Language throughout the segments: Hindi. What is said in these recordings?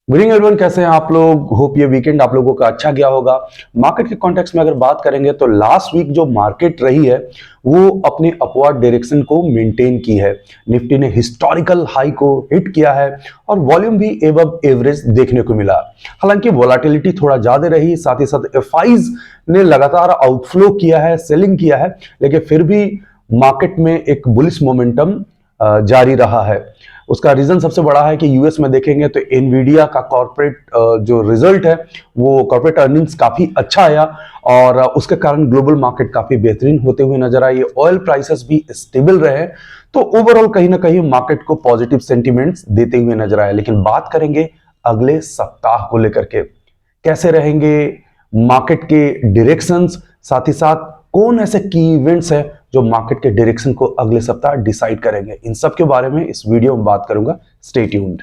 गुड एवरीवन, कैसे हैं आप लोग। होप ये वीकेंड आप लोगों का अच्छा गया होगा। मार्केट के कॉन्टेक्स्ट में अगर बात करेंगे तो लास्ट वीक जो मार्केट रही है वो अपनी अपवर्ड डायरेक्शन को मेंटेन की है। निफ्टी ने हिस्टोरिकल हाई को हिट किया है और वॉल्यूम भी एबव एवरेज देखने को मिला। हालांकि वोलाटिलिटी थोड़ा ज्यादा रही, साथ ही साथ एफआईज ने लगातार आउटफ्लो किया है, सेलिंग किया है, लेकिन फिर भी मार्केट में एक बुलिश मोमेंटम जारी रहा है। उसका रीजन सबसे बड़ा है कि यूएस में देखेंगे तो एनवीडिया का कॉर्पोरेट जो रिजल्ट है वो कॉर्पोरेट अर्निंग्स काफी अच्छा आया और उसके कारण ग्लोबल मार्केट काफी बेहतरीन होते हुए नजर आए। ऑयल प्राइसेस भी स्टेबल रहे, तो ओवरऑल कहीं ना कहीं मार्केट को पॉजिटिव सेंटिमेंट्स देते हुए नजर आए। लेकिन बात करेंगे अगले सप्ताह को लेकर के, कैसे रहेंगे मार्केट के डायरेक्शंस, साथ ही साथ कौन ऐसे की इवेंट्स है जो मार्केट के डायरेक्शन को अगले सप्ताह डिसाइड करेंगे, इन सब के बारे में इस वीडियो में बात करूंगा। Stay tuned.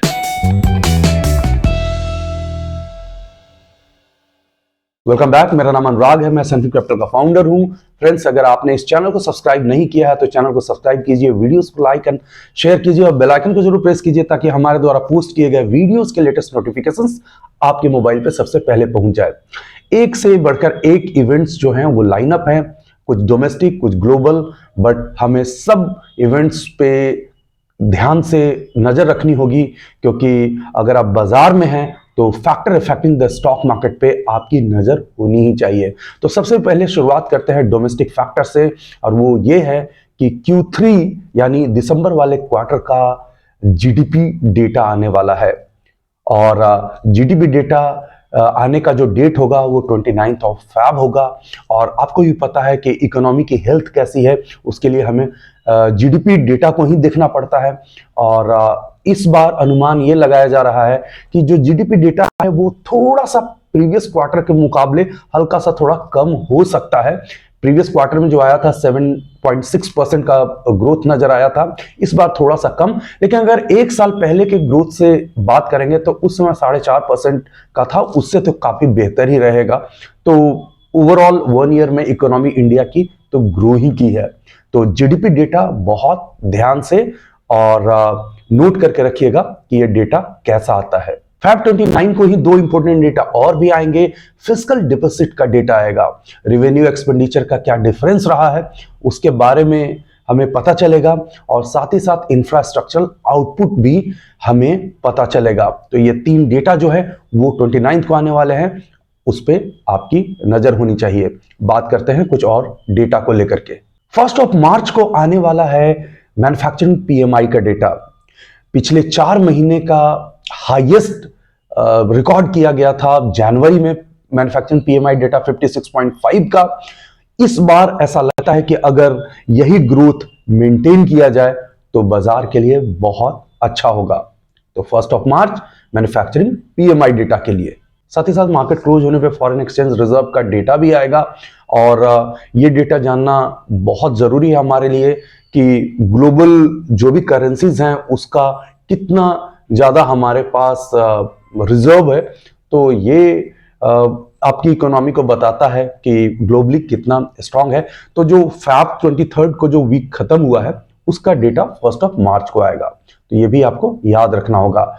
वेलकम बैक, मेरा नाम अनुराग है, मैं सनफी कैपिटल का फाउंडर हूं। फ्रेंड्स, अगर आपने इस चैनल को सब्सक्राइब नहीं किया है तो चैनल को सब्सक्राइब कीजिए, वीडियोस को लाइक एंड शेयर कीजिए और बेल आइकन को जरूर प्रेस कीजिए ताकि हमारे द्वारा पोस्ट किए गए वीडियोस के लेटेस्ट नोटिफिकेशंस आपके मोबाइल पे सबसे पहले पहुंच जाए। एक से बढ़कर एक इवेंट्स जो हैं वो लाइनअप हैं, कुछ डोमेस्टिक कुछ ग्लोबल, बट हमें सब इवेंट्स पे ध्यान से नजर रखनी होगी, क्योंकि अगर आप बाजार में हैं तो factor affecting the stock market पे आपकी नजर होनी ही चाहिए। तो सबसे पहले शुरुआत करते हैं डोमेस्टिक फैक्टर से, और वो ये है कि Q3 यानी दिसंबर वाले क्वार्टर का जीडीपी डेटा आने वाला है। और जीडीपी डेटा आने का जो डेट होगा वो 29 ऑफ फैब होगा। और आपको भी पता है कि इकोनॉमी की हेल्थ कैसी है, उसके लिए हमें जीडीपी डेटा को ही देखना पड़ता है। और इस बार अनुमान ये लगाया जा रहा है कि जो जीडीपी डेटा है वो थोड़ा सा प्रीवियस क्वार्टर के मुकाबले हल्का सा थोड़ा कम हो सकता है। प्रीवियस क्वार्टर में जो आया था 7.6% का ग्रोथ नजर आया था, इस बार थोड़ा सा कम। लेकिन अगर एक साल पहले के ग्रोथ से बात करेंगे तो उस समय 4.5% का था, उससे तो काफी बेहतर ही रहेगा। तो ओवरऑल 1 ईयर में इकोनॉमी इंडिया की तो ग्रो ही की है। तो जीडीपी डेटा बहुत ध्यान से और नोट करके रखिएगा कि यह डेटा कैसा आता है। फैब 29 को ही दो इंपॉर्टेंट डेटा और भी आएंगे। फिस्कल डिपॉजिट का डेटा आएगा, रेवेन्यू एक्सपेंडिचर का क्या डिफरेंस रहा है उसके बारे में हमें पता चलेगा, और साथ ही साथ इंफ्रास्ट्रक्चरल आउटपुट भी हमें पता चलेगा। तो ये तीन डेटा जो है वो 29 को आने वाले हैं, उस पर आपकी नजर होनी चाहिए। बात करते हैं कुछ और डेटा को लेकर के। 1 मार्च को आने वाला है मैन्युफैक्चरिंग पीएमआई का डेटा। पिछले 4 महीने का हाईएस्ट रिकॉर्ड किया गया था जनवरी में मैन्युफैक्चरिंग पीएमआई डेटा 56.5 का। इस बार ऐसा लगता है कि अगर यही ग्रोथ मेंटेन किया जाए तो बाजार के लिए बहुत अच्छा होगा। तो 1 मार्च मैन्युफैक्चरिंग पीएमआई डेटा के लिए। साथ ही साथ मार्केट क्लोज होने पे फॉरेन एक्सचेंज रिजर्व का डेटा भी आएगा, और ये डेटा जानना बहुत जरूरी है हमारे लिए कि ग्लोबल जो भी करेंसीज हैं उसका कितना ज्यादा हमारे पास रिजर्व है। तो ये आपकी इकोनॉमी को बताता है कि ग्लोबली कितना स्ट्रांग है। तो जो फैब 23 को जो वीक खत्म हुआ है उसका डेटा 1 मार्च को आएगा, तो ये भी आपको याद रखना होगा।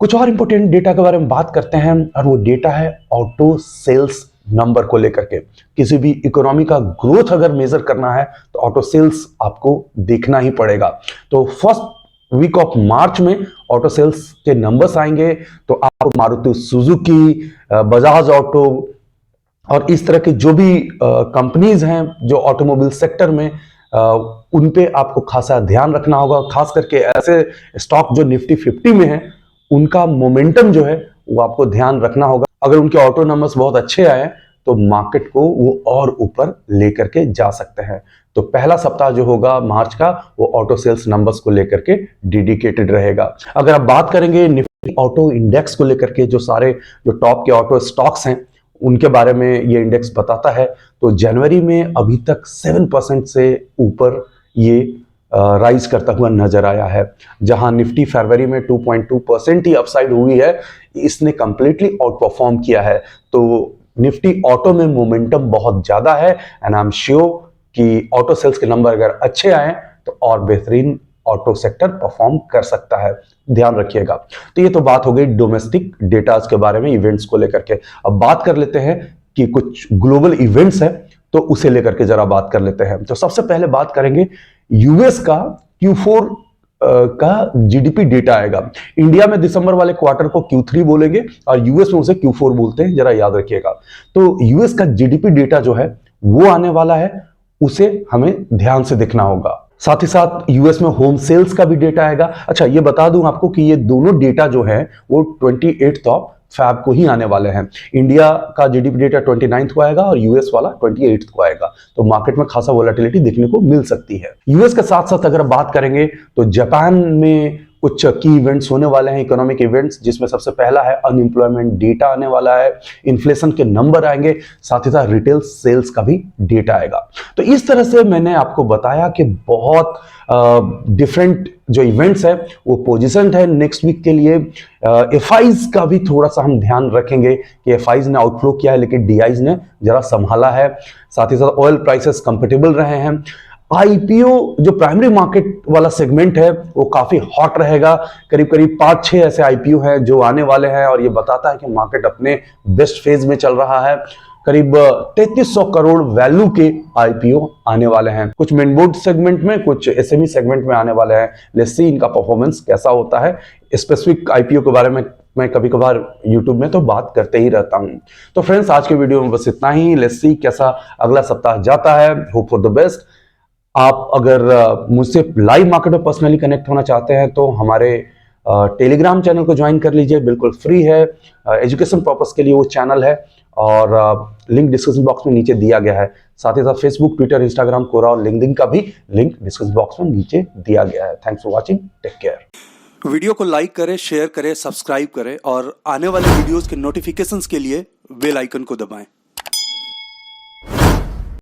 कुछ और इंपॉर्टेंट डेटा के बारे में बात करते हैं, और वो डेटा है ऑटो सेल्स नंबर को लेकर के। किसी भी इकोनॉमी का ग्रोथ अगर मेजर करना है तो ऑटो सेल्स आपको देखना ही पड़ेगा। तो फर्स्ट वीक ऑफ मार्च में ऑटो सेल्स के नंबर्स आएंगे, तो आपको मारुति सुजुकी, बजाज ऑटो और इस तरह के जो भी कंपनीज हैं जो ऑटोमोबाइल सेक्टर में, उन पे आपको खासा ध्यान रखना होगा। खास करके ऐसे स्टॉक जो निफ्टी 50 में है उनका मोमेंटम जो है वो आपको ध्यान रखना होगा। अगर उनके ऑटो नंबर्स बहुत अच्छे आए तो मार्केट को वो और ऊपर लेकर के जा सकते हैं। तो पहला सप्ताह जो होगा मार्च का वो ऑटो सेल्स नंबर्स को लेकर के डेडिकेटेड रहेगा। अगर आप बात करेंगे निफ्टी ऑटो इंडेक्स को लेकर के, जो सारे जो टॉप के ऑटो स्टॉक्स हैं उनके बारे में ये इंडेक्स बताता है, तो जनवरी में अभी तक 7% से ऊपर ये राइज करता हुआ नजर आया है। जहां निफ्टी फरवरी में 2.2% ही अपसाइड हुई है, इसने कंप्लीटली आउट परफॉर्म किया है। तो निफ्टी ऑटो में मोमेंटम बहुत ज्यादा है, एंड आई एम श्योर कि ऑटो सेल्स के नंबर अगर अच्छे आए तो और बेहतरीन ऑटो सेक्टर परफॉर्म कर सकता है, ध्यान रखिएगा। तो ये तो बात हो गई डोमेस्टिक डेटास के बारे में, इवेंट्स को लेकर के। अब बात कर लेते हैं कि कुछ ग्लोबल इवेंट्स है, तो उसे लेकर के जरा बात कर लेते हैं। तो सबसे पहले बात करेंगे यूएस का Q4 का जीडीपी डेटा आएगा। इंडिया में दिसंबर वाले क्वार्टर को Q3 बोलेंगे और यूएस में उसे Q4 बोलते हैं, जरा याद रखिएगा। तो यूएस का जीडीपी डेटा जो है वो आने वाला है, उसे हमें ध्यान से देखना होगा। साथ ही साथ यूएस में होम सेल्स का भी डेटा आएगा। अच्छा, ये बता दूं आपको कि ये दोनों डेटा जो है वो 28 फैब को ही आने वाले हैं। इंडिया का जीडीपी डेटा 29 को आएगा और यूएस वाला 28 को आएगा। तो मार्केट में खासा वोलेटिलिटी देखने को मिल सकती है। यूएस के साथ साथ अगर बात करेंगे तो जापान में कुछ की इवेंट्स होने वाले हैं, इकोनॉमिक इवेंट्स, जिसमें सबसे पहला है अनएम्प्लॉयमेंट डेटा आने वाला है, इन्फ्लेशन के नंबर आएंगे, साथ ही साथ रिटेल सेल्स का भी डेटा आएगा। तो इस तरह से मैंने आपको बताया कि बहुत डिफरेंट जो इवेंट्स है वो पोजीशन है नेक्स्ट वीक के लिए। एफआईज का भी थोड़ा सा हम ध्यान रखेंगे कि एफआईज ने आउटफ्लो किया है लेकिन डीआईज ने जरा संभाला है। साथ ही साथ ऑयल प्राइसेस कंफर्टेबल रहे हैं। आईपीओ जो प्राइमरी मार्केट वाला सेगमेंट है वो काफी हॉट रहेगा। करीब करीब 5-6 ऐसे आईपीओ हैं जो आने वाले हैं और ये बताता है कि मार्केट अपने बेस्ट फेज में चल रहा है। करीब 3300 करोड़ वैल्यू के आईपीओ आने वाले हैं, कुछ मेनबोर्ड सेगमेंट में, कुछ एसएमई सेगमेंट में आने वाले हैं। लेट्स सी इनका परफॉर्मेंस कैसा होता है। स्पेसिफिक आईपीओ के बारे में मैं कभी कभार यूट्यूब में तो बात करते ही रहता हूं। तो फ्रेंड्स, आज के वीडियो में बस इतना ही। लेट्स सी कैसा अगला सप्ताह जाता है। Hope for the best. आप अगर मुझसे लाइव मार्केट में पर्सनली कनेक्ट होना चाहते हैं तो हमारे टेलीग्राम चैनल को ज्वाइन कर लीजिए, बिल्कुल फ्री है। एजुकेशन पर्पस के लिए वो चैनल है और लिंक डिस्क्रिप्शन बॉक्स में नीचे दिया गया है। साथ ही साथ फेसबुक, ट्विटर, इंस्टाग्राम, कोरा और लिंक्डइन का भी लिंक डिस्क्रिप्शन बॉक्स में नीचे दिया गया है। Thanks for watching, take care. Video को लाइक करें, शेयर करें, सब्सक्राइब करें और आने वाले वीडियोस के नोटिफिकेशंस के लिए बेल आइकन को दबाएं।